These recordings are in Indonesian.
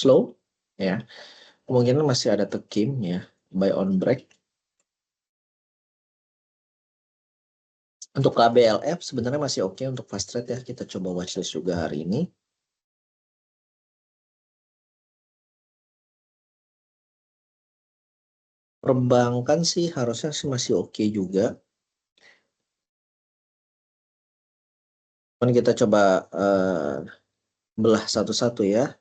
slow ya, kemungkinan masih ada tekim ya, buy on break. Untuk KBLF sebenarnya masih oke untuk fast trade ya, kita coba watchlist juga hari ini. Perbankan sih harusnya sih masih oke juga. Cuman kita coba belah satu-satu ya.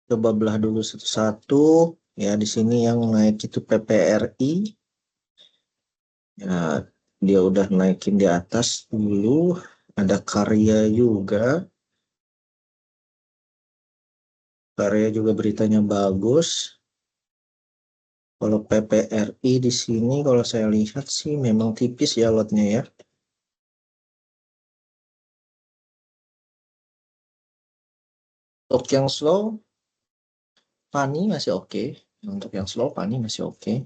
Coba belah dulu satu-satu. Ya, di sini yang naik itu PPRI. Ya, dia udah naikin di atas dulu. Ada Karya juga. Karya juga beritanya bagus. Kalau PPRI di sini kalau saya lihat sih memang tipis ya lotnya ya. Untuk yang slow, Pani masih oke. Untuk yang slow, Pani masih oke.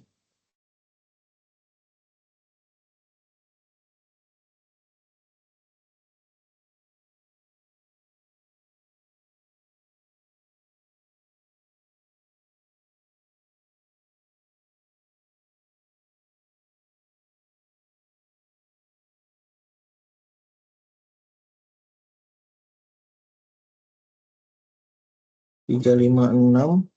Tiga lima enam.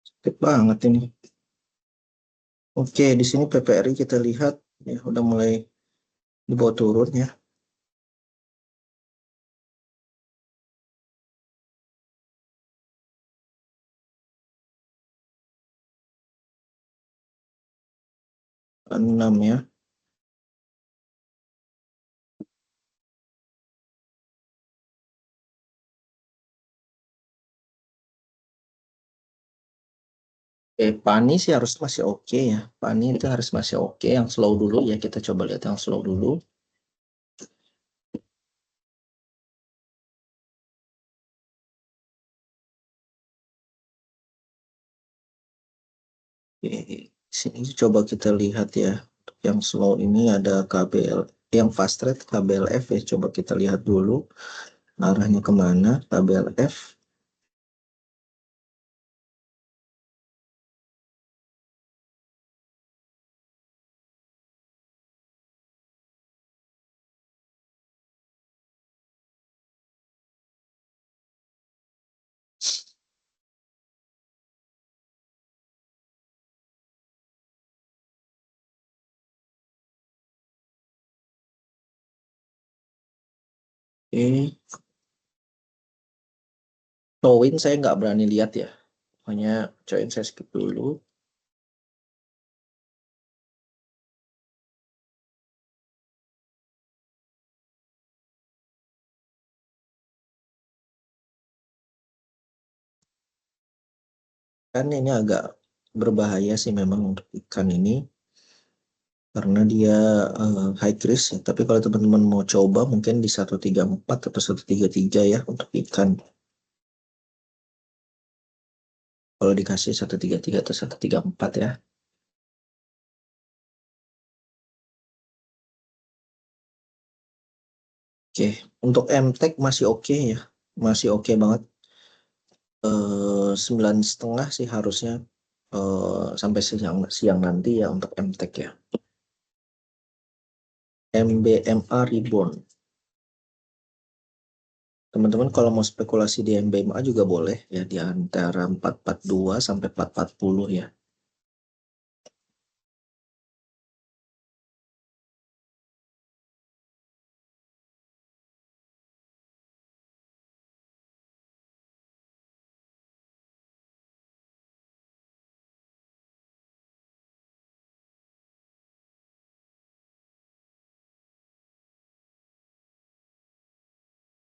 Sakit banget ini. Oke, di sini PPRI kita lihat ya udah mulai dibawa turun ya. Enam ya. Pani sih harus masih oke ya. Pani itu harus masih oke. Yang slow dulu ya, kita coba lihat yang slow dulu. Oke, sini coba kita lihat ya. Untuk yang slow ini ada KBL, yang fast rate KBLF ya. Coba kita lihat dulu arahnya kemana KBLF. Oke, Towin saya nggak berani lihat ya. Hanya coin saya skip dulu. Kan ini agak berbahaya sih memang untuk ikan ini. Karena dia high risk ya. Tapi kalau teman-teman mau coba mungkin di 134 atau 133 ya untuk ikan. Kalau dikasih 133 atau 134 ya. Oke, untuk MTEK masih oke ya. Masih oke banget. 9,5 sih harusnya sampai siang nanti ya untuk MTEK ya. MBMA Reborn. Teman-teman kalau mau spekulasi di MBMA juga boleh ya di antara 442 sampai 440 ya.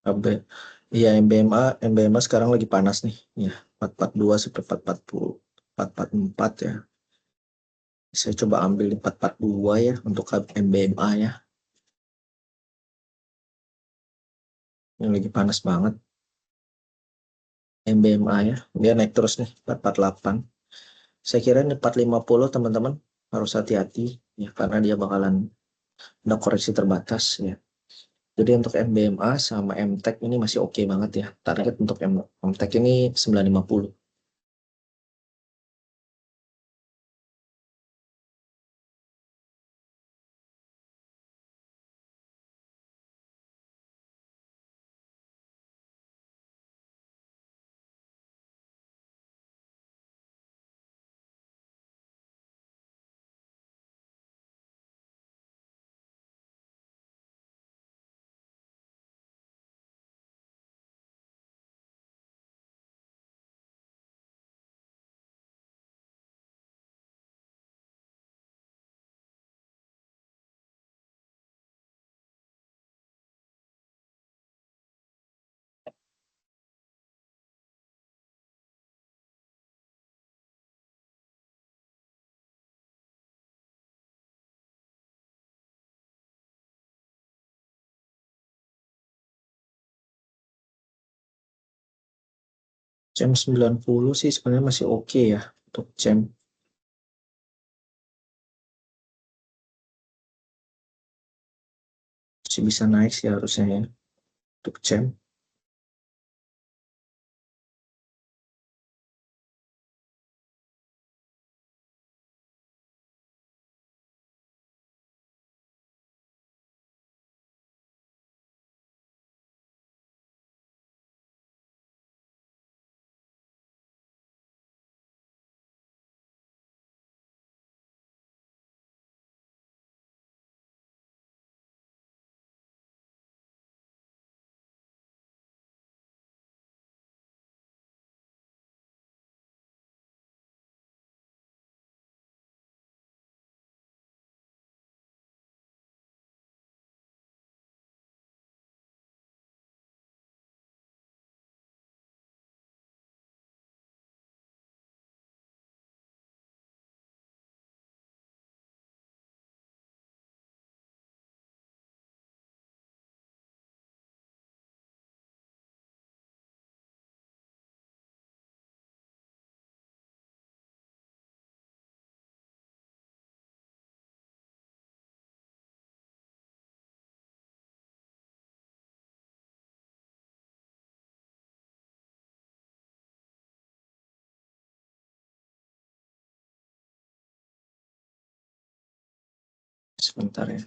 AB, iya MBMA sekarang lagi panas nih. Ya, 442 sampai 440, 444 ya. Saya coba ambil 442 ya untuk MBMA ya. Yang lagi panas banget MBMA ya. Dia naik terus nih 448. Saya kira ini 450 teman-teman harus hati-hati ya karena dia bakalan ada koreksi terbatas ya. Jadi untuk MBMA sama MTEK ini masih oke banget ya. Target untuk MTEK ini 950. Jam 90 sih sebenarnya masih oke ya untuk jam. Masih bisa naik sih harusnya ya untuk jam. Sebentar ya.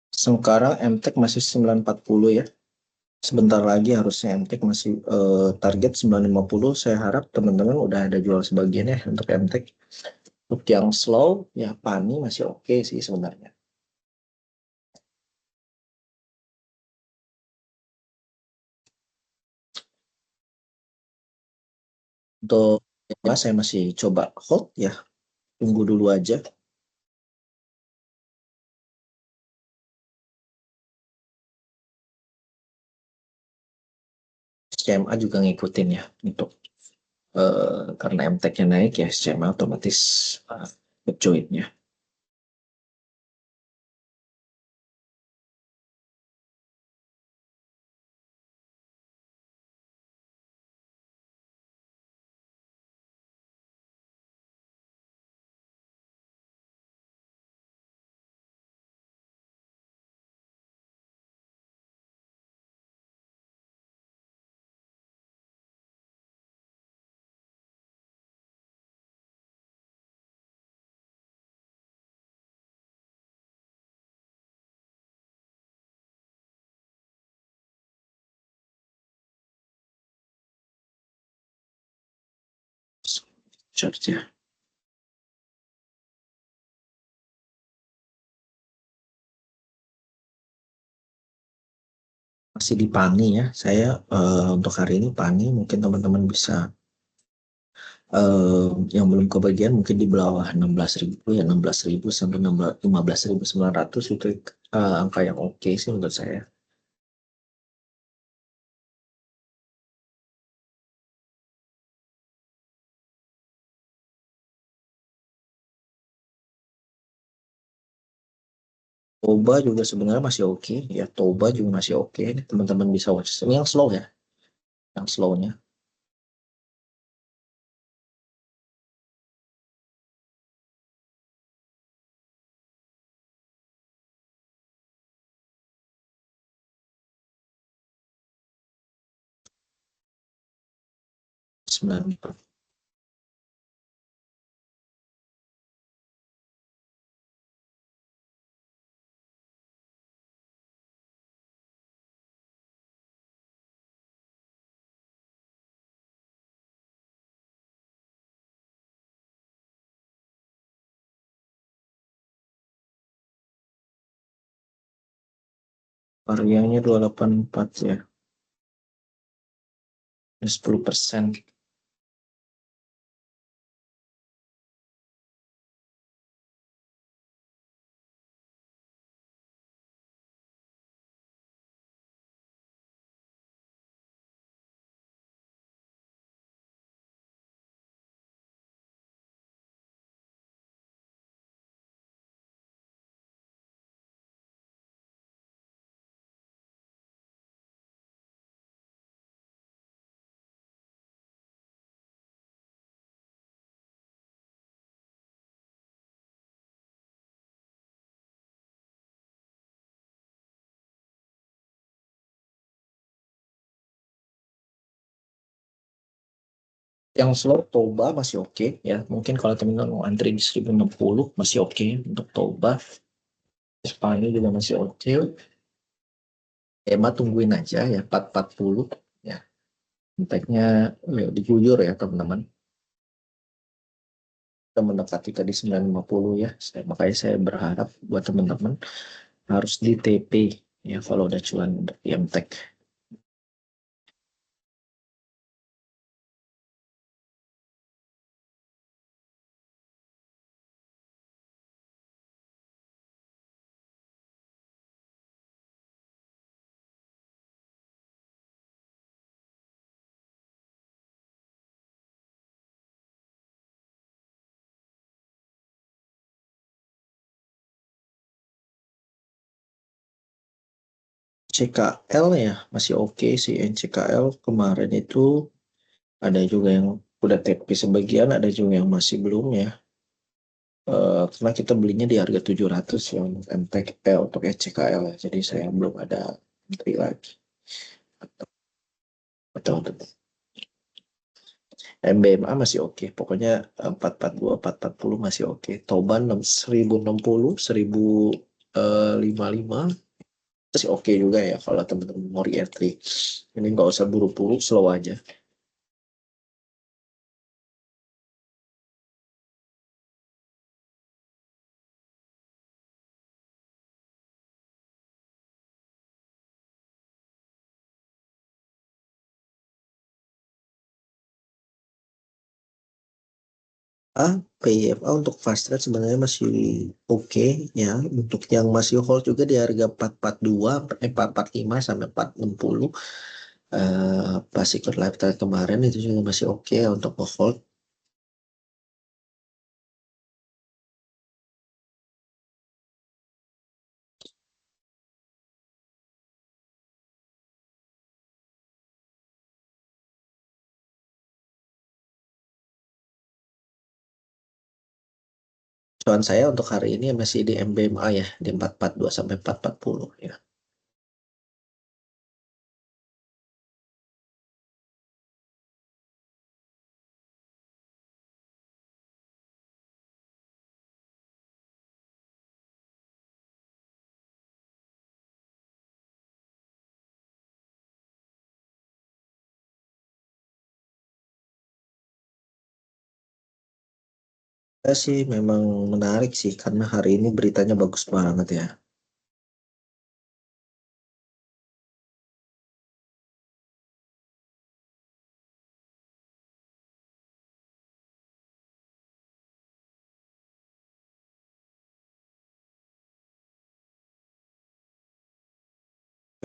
Sekarang MTEK masih 940 ya. Sebentar lagi harusnya MTEK masih target 950. Saya harap teman-teman udah ada jual sebagian ya untuk MTEK. Untuk yang slow ya Pani masih oke sih sebenarnya. Untuk ya, saya masih coba hold ya. Tunggu dulu aja. SCMA juga ngikutin ya untuk karena MTEK-nya naik ya SCMA otomatis join-nya. Charge ya. Masih di Pani ya. Saya untuk hari ini Pani mungkin teman-teman bisa Yang belum kebagian mungkin di bawah 16.000 ya, 16.000 sampai 15.900 itu angka yang oke sih menurut saya. Toba juga sebenarnya masih oke ya, Toba juga masih oke. Teman-teman bisa watch. Ini yang slow ya, yang slownya 9. Variannya 284 ya, 10%. Yang slow Toba masih oke ya. Mungkin kalau teman-teman mau antri di 1060 masih oke untuk Toba. Spanyol juga masih oke. Emma tungguin aja ya 440 ya. Impactnya ya, diguyur ya teman-teman. Kita mendekati tadi 950 ya. Makanya saya berharap buat teman-teman harus di TP ya kalau udah cuan di MTEK. CKL ya masih oke sih. CKL kemarin itu ada juga yang udah TP sebagian, ada juga yang masih belum ya. Karena kita belinya di harga 700 ya untuk MTEK, untuk SCKL ya. Jadi saya belum ada entry lagi. Betul, betul. MBMA masih oke. Pokoknya 442, 440 masih oke. Toban 1060, 1055 masih oke juga ya kalau teman-teman mau re-entry. Ini nggak usah buru-buru, slow aja. PIFA untuk fast trade sebenarnya masih oke ya. Untuk yang masih hold juga di harga 442, 445 sampai 460. Pas ikut live trade kemarin itu juga masih oke ya untuk hold. Cuan saya untuk hari ini masih di MBMA ya, di 442 sampai 440 ya. Saya sih memang menarik sih karena hari ini beritanya bagus banget ya.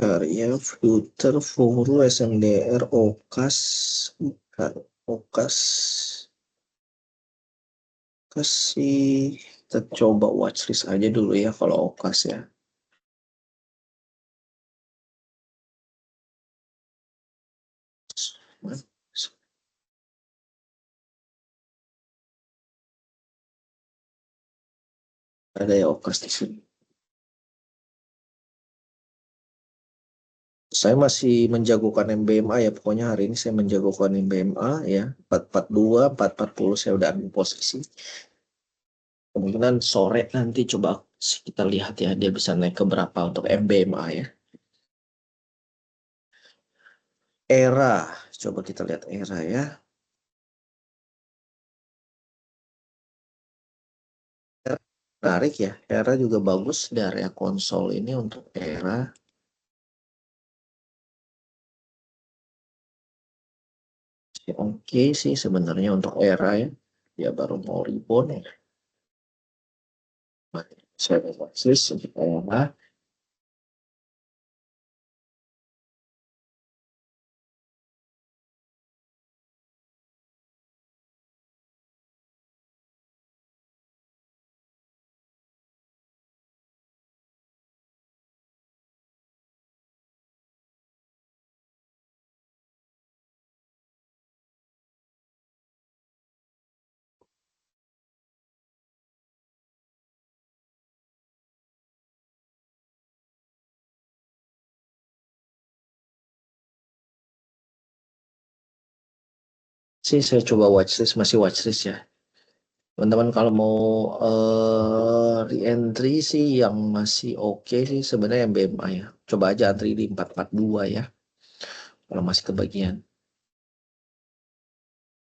Karya, Fluter, Furu, SMDR, Okas, bukan. Okas, kasih kita coba watchlist aja dulu ya kalau Okas ya. Ada ya Okas di sini. Saya masih menjagokan MBMA ya. Pokoknya hari ini saya menjagokan MBMA ya. 442, 440 saya udah ambil posisi. Kemungkinan sore nanti coba kita lihat ya dia bisa naik ke berapa untuk MBMA ya. Era, coba kita lihat era ya. Era menarik ya. Era juga bagus dari area konsol ini untuk era. Oke sih sebenarnya untuk era ya. Dia baru mau rebound ya. Saya watchlist untuk era. Sih saya coba watchlist, masih watchlist ya. Teman-teman kalau mau re-entry sih yang masih oke sih sebenarnya yang BMA ya. Coba aja antri di 442 ya. Kalau masih kebagian.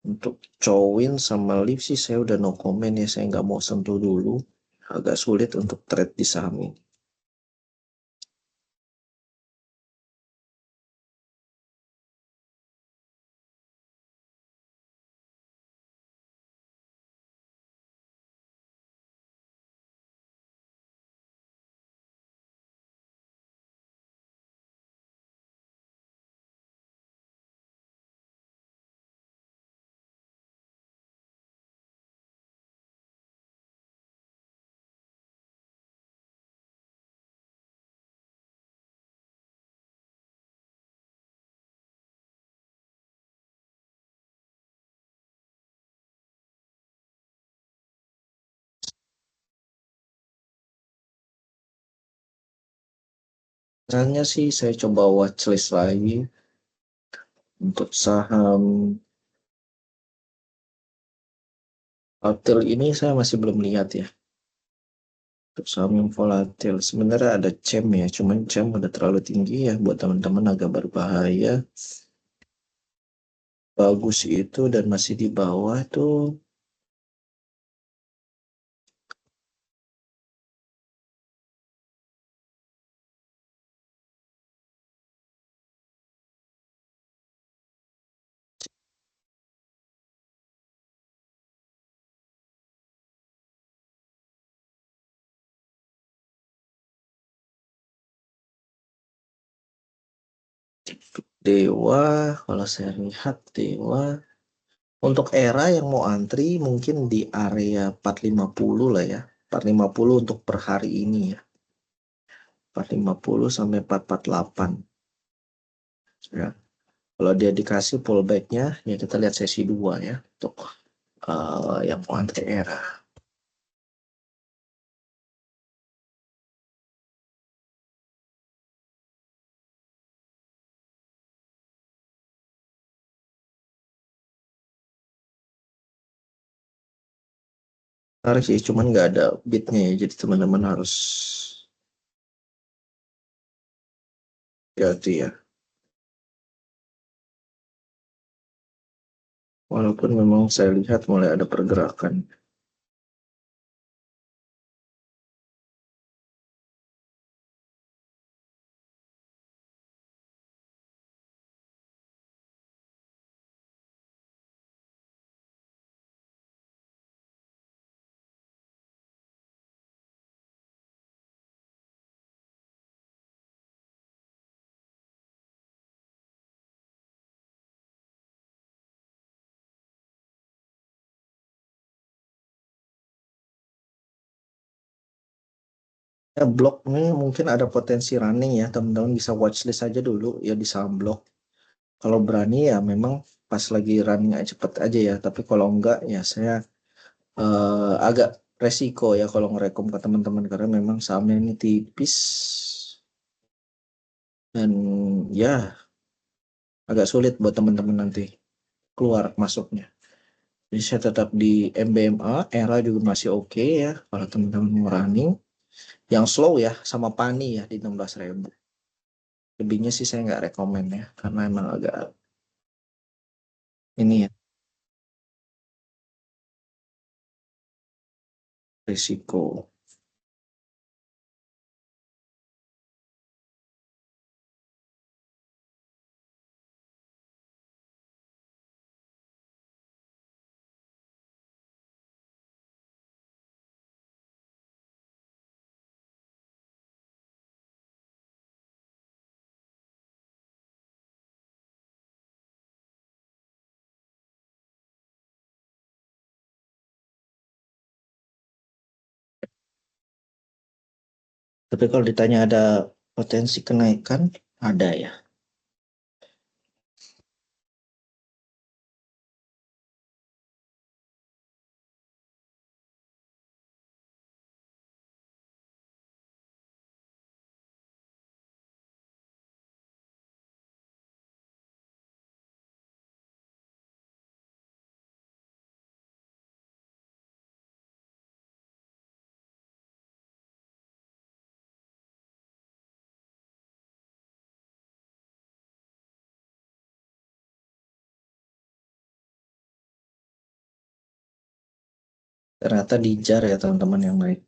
Untuk Chowin sama Liv sih saya udah no comment ya. Saya nggak mau sentuh dulu. Agak sulit untuk trade di saham ini. Misalnya sih saya coba watchlist lagi. Untuk saham Altel ini saya masih belum lihat ya. Untuk saham yang volatil. Sebenarnya ada CEM ya. Cuman CEM udah terlalu tinggi ya. Buat teman-teman agak berbahaya. Bagus itu dan masih di bawah tuh Dewa. Kalau saya lihat Dewa untuk era yang mau antri mungkin di area 450 lah ya. 450 untuk per hari ini ya. 450 sampai 448 ya. Kalau dia dikasih pullbacknya ya kita lihat sesi 2 ya untuk yang mau antri era. Menarik sih, cuman nggak ada bitnya ya, jadi teman-teman harus hati ya. Walaupun memang saya lihat mulai ada pergerakan. Ya, blok ini mungkin ada potensi running ya, teman-teman bisa watchlist aja dulu ya di saham blok. Kalau berani ya memang pas lagi running aja cepet aja ya, tapi kalau enggak ya saya agak resiko ya kalau ngerekom ke teman-teman karena memang sahamnya ini tipis dan ya agak sulit buat teman-teman nanti keluar masuknya. Jadi saya tetap di MBMA, era juga masih oke ya kalau teman-teman mau running. Yang slow ya sama Pani ya di 16.000. Lebihnya sih saya nggak rekomen ya karena emang agak ini ya risiko. Tapi kalau ditanya ada potensi kenaikan, ada ya. Ternyata di jar ya teman-teman yang naik.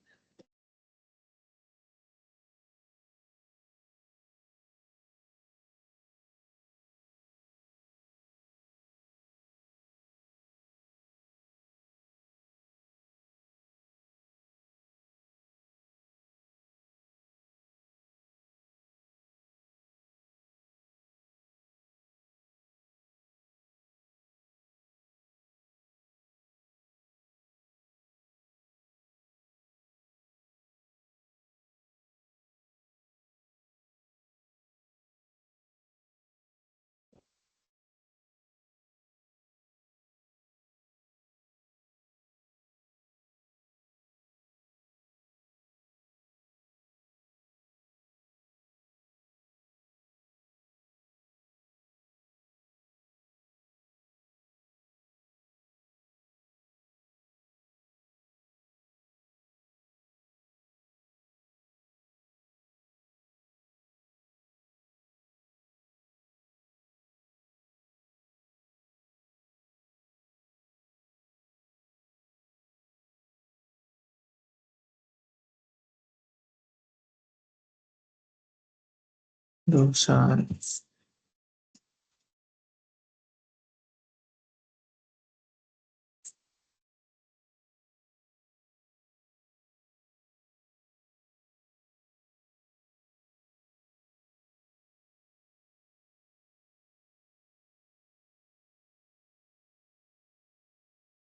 Dosa.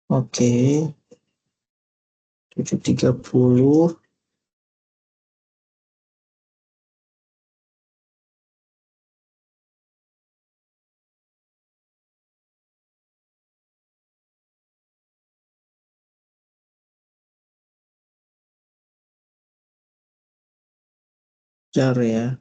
Oke, 7.30 jar ya.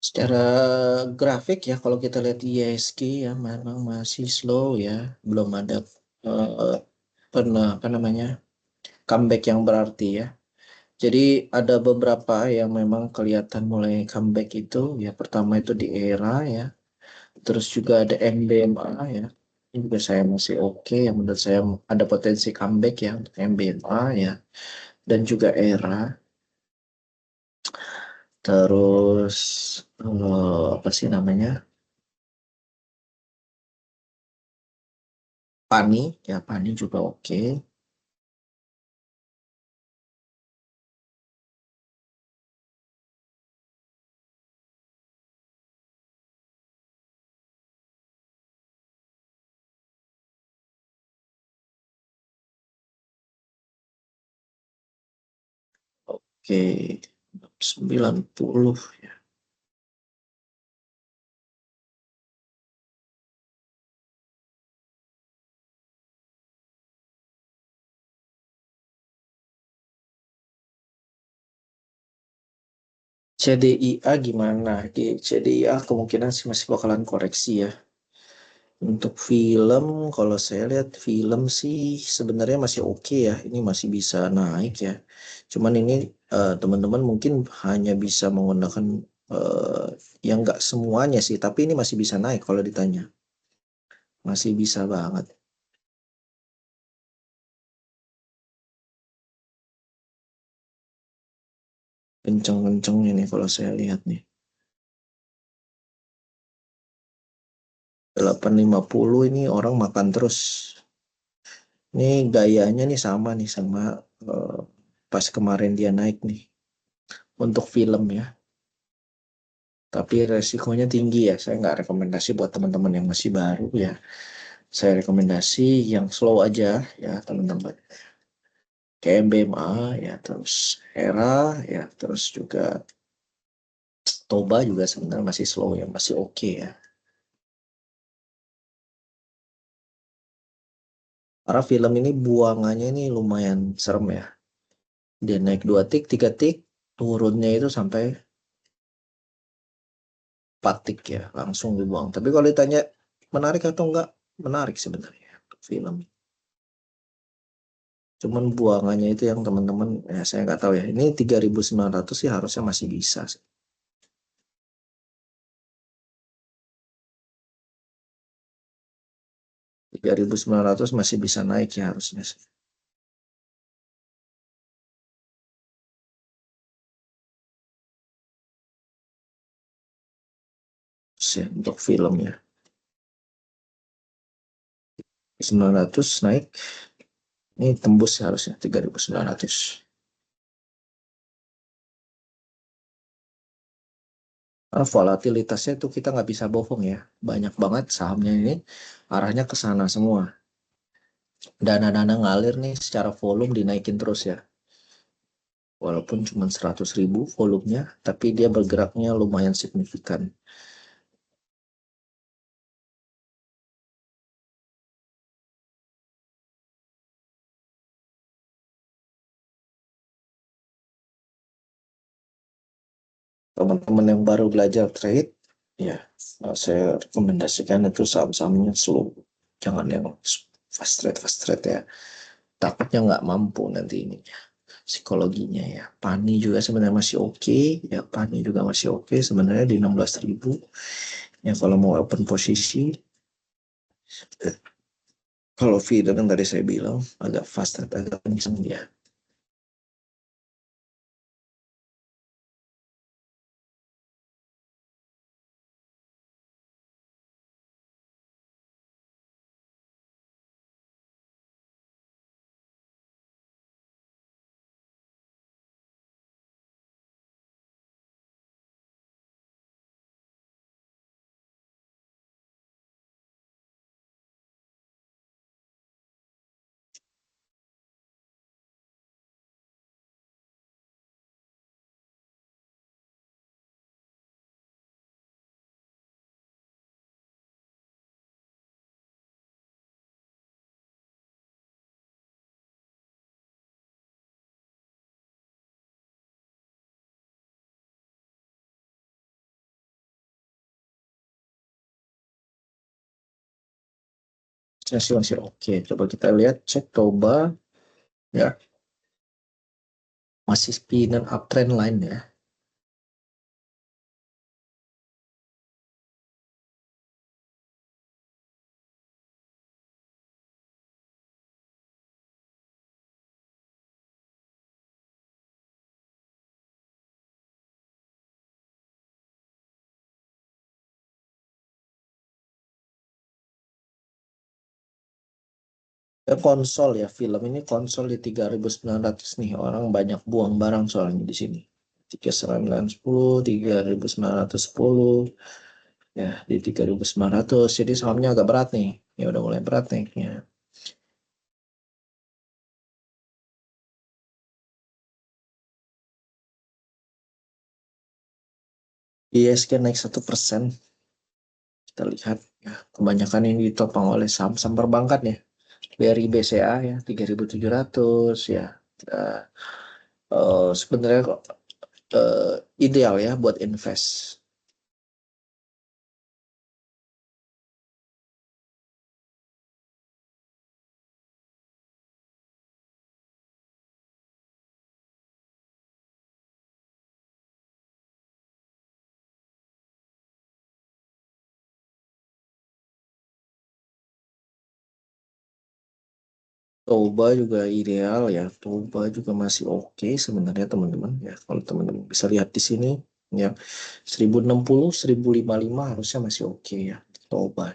Secara grafik ya, kalau kita lihat di ISG ya, memang masih slow ya, belum ada eh, pernah apa namanya comeback yang berarti ya. Jadi ada beberapa yang memang kelihatan mulai comeback itu ya. Pertama itu di era ya, terus juga ada MBMA ya. Ini juga saya masih oke, yang menurut saya ada potensi comeback ya untuk MBMA ya, dan juga era. Terus apa sih namanya? Pani ya, Pani juga oke. Oke, 90 ya. CDIA gimana? Di CDIA kemungkinan sih masih bakalan koreksi ya. Untuk film, kalau saya lihat film sih sebenarnya masih oke ya. Ini masih bisa naik ya. Cuman ini teman-teman mungkin hanya bisa menggunakan yang nggak semuanya sih. Tapi ini masih bisa naik kalau ditanya. Masih bisa banget. Kenceng-kencengnya nih kalau saya lihat nih. 850 ini orang makan terus. Ini gayanya nih sama nih sama eh, pas kemarin dia naik nih untuk film ya. Tapi resikonya tinggi ya. Saya nggak rekomendasi buat teman-teman yang masih baru ya. Saya rekomendasi yang slow aja ya teman-teman. Kayak BMA ya, terus Era ya, terus juga Toba juga sebenarnya masih slow ya, masih oke ya. Karena film ini buangannya ini lumayan serem ya. Dia naik 2 tik, 3 tik, turunnya itu sampai 4 tik ya, langsung dibuang. Tapi kalau ditanya menarik atau enggak, menarik sebenarnya film. Cuman buangannya itu yang teman-teman, ya saya nggak tahu ya. Ini 3.900 sih harusnya masih bisa sih. 3.900 masih bisa naik ya harusnya sih. Ya, untuk filmnya. 900 naik, ini tembus ya harusnya 3.900. Karena volatilitasnya itu kita nggak bisa bohong ya. Banyak banget sahamnya ini arahnya ke sana semua. Dana-dana ngalir nih secara volume dinaikin terus ya. Walaupun cuma 100.000 volumenya, tapi dia bergeraknya lumayan signifikan. Teman-teman yang baru belajar trade, ya saya rekomendasikan itu saham-sahamnya slow. Jangan yang fast trade ya. Takutnya nggak mampu nanti ini psikologinya ya. Pani juga sebenarnya masih oke, ya Pani juga masih oke sebenarnya di 16.000. Ya kalau mau open posisi, eh, kalau feeder yang tadi saya bilang agak fast trade agak kenceng dia. masih oke. Coba kita lihat, cek Toba ya, masih spinner uptrend line ya. Ya, konsol ya, film ini konsol di 3.900 nih, orang banyak buang barang soalnya di sini. 3910, 3.910 ya, di 3.900, jadi sahamnya agak berat nih, ya udah mulai berat nih ya. ISG naik 1%, kita lihat ya, kebanyakan ini ditopang oleh saham-saham perbankan ya, BRI BCA ya 3.700 ya. Eh, Sebenarnya eh, ideal ya buat invest. Toba juga ideal ya. Toba juga masih oke sebenarnya teman-teman ya. Kalau teman-teman bisa lihat di sini ya, 1060, 1055 harusnya masih oke ya. Toba.